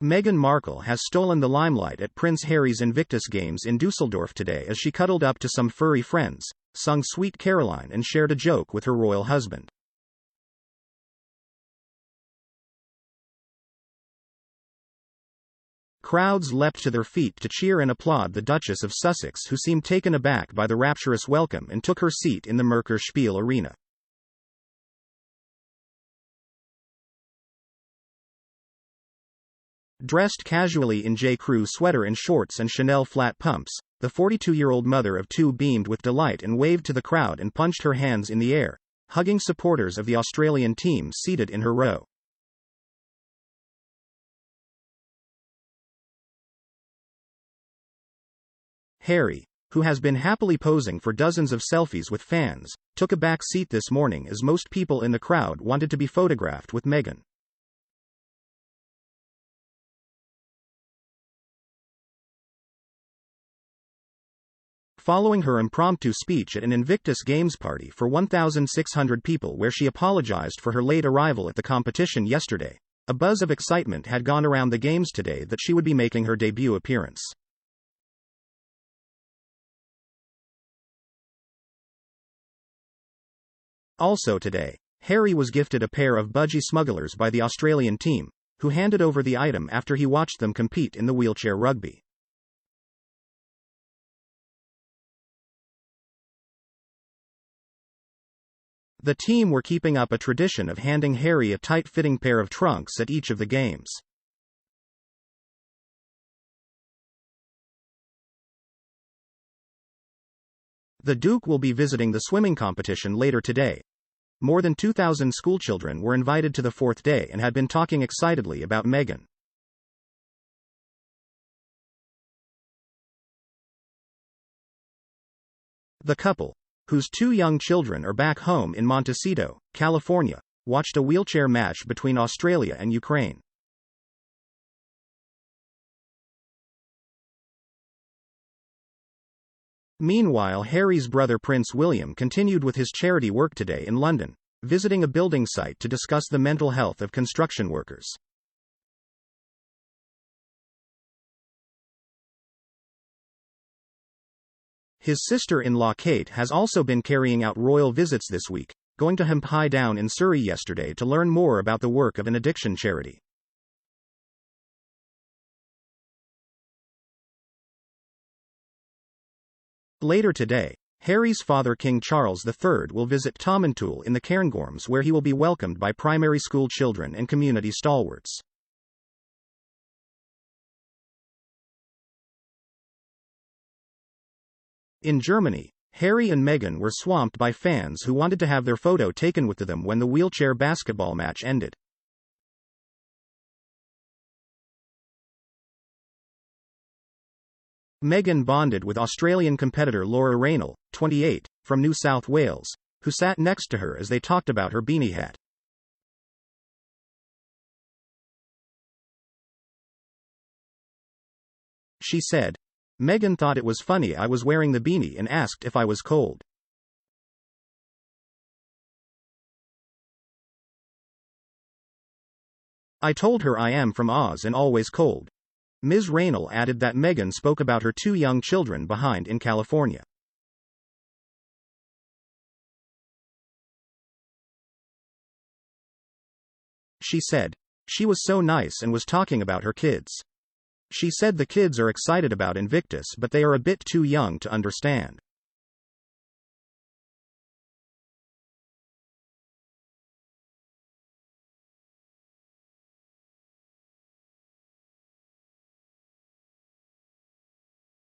Meghan Markle has stolen the limelight at Prince Harry's Invictus Games in Dusseldorf today as she cuddled up to some furry friends, sung Sweet Caroline and shared a joke with her royal husband. Crowds leapt to their feet to cheer and applaud the Duchess of Sussex, who seemed taken aback by the rapturous welcome and took her seat in the Merkur Spiel arena. Dressed casually in J.Crew sweater and shorts and Chanel flat pumps, the 42-year-old mother of two beamed with delight and waved to the crowd and punched her hands in the air, hugging supporters of the Australian team seated in her row. Harry, who has been happily posing for dozens of selfies with fans, took a back seat this morning as most people in the crowd wanted to be photographed with Meghan. Following her impromptu speech at an Invictus Games party for 1,600 people where she apologized for her late arrival at the competition yesterday, a buzz of excitement had gone around the Games today that she would be making her debut appearance. Also today, Harry was gifted a pair of budgie smugglers by the Australian team, who handed over the item after he watched them compete in the wheelchair rugby. The team were keeping up a tradition of handing Harry a tight-fitting pair of trunks at each of the games. The Duke will be visiting the swimming competition later today. More than 2,000 schoolchildren were invited to the fourth day and had been talking excitedly about Meghan. The couple, whose two young children are back home in Montecito, California, watched a wheelchair match between Australia and Ukraine. Meanwhile, Harry's brother Prince William continued with his charity work today in London, visiting a building site to discuss the mental health of construction workers. His sister-in-law Kate has also been carrying out royal visits this week, going to Hemphigh Down in Surrey yesterday to learn more about the work of an addiction charity. Later today, Harry's father King Charles III will visit Tomintoul in the Cairngorms, where he will be welcomed by primary school children and community stalwarts. In Germany, Harry and Meghan were swamped by fans who wanted to have their photo taken with them when the wheelchair basketball match ended. Meghan bonded with Australian competitor Laura Raynal, 28, from New South Wales, who sat next to her as they talked about her beanie hat. She said, "Meghan thought it was funny I was wearing the beanie and asked if I was cold. I told her I am from Oz and always cold." Ms. Raynal added that Meghan spoke about her two young children behind in California. She said, "She was so nice and was talking about her kids. She said the kids are excited about Invictus but they are a bit too young to understand.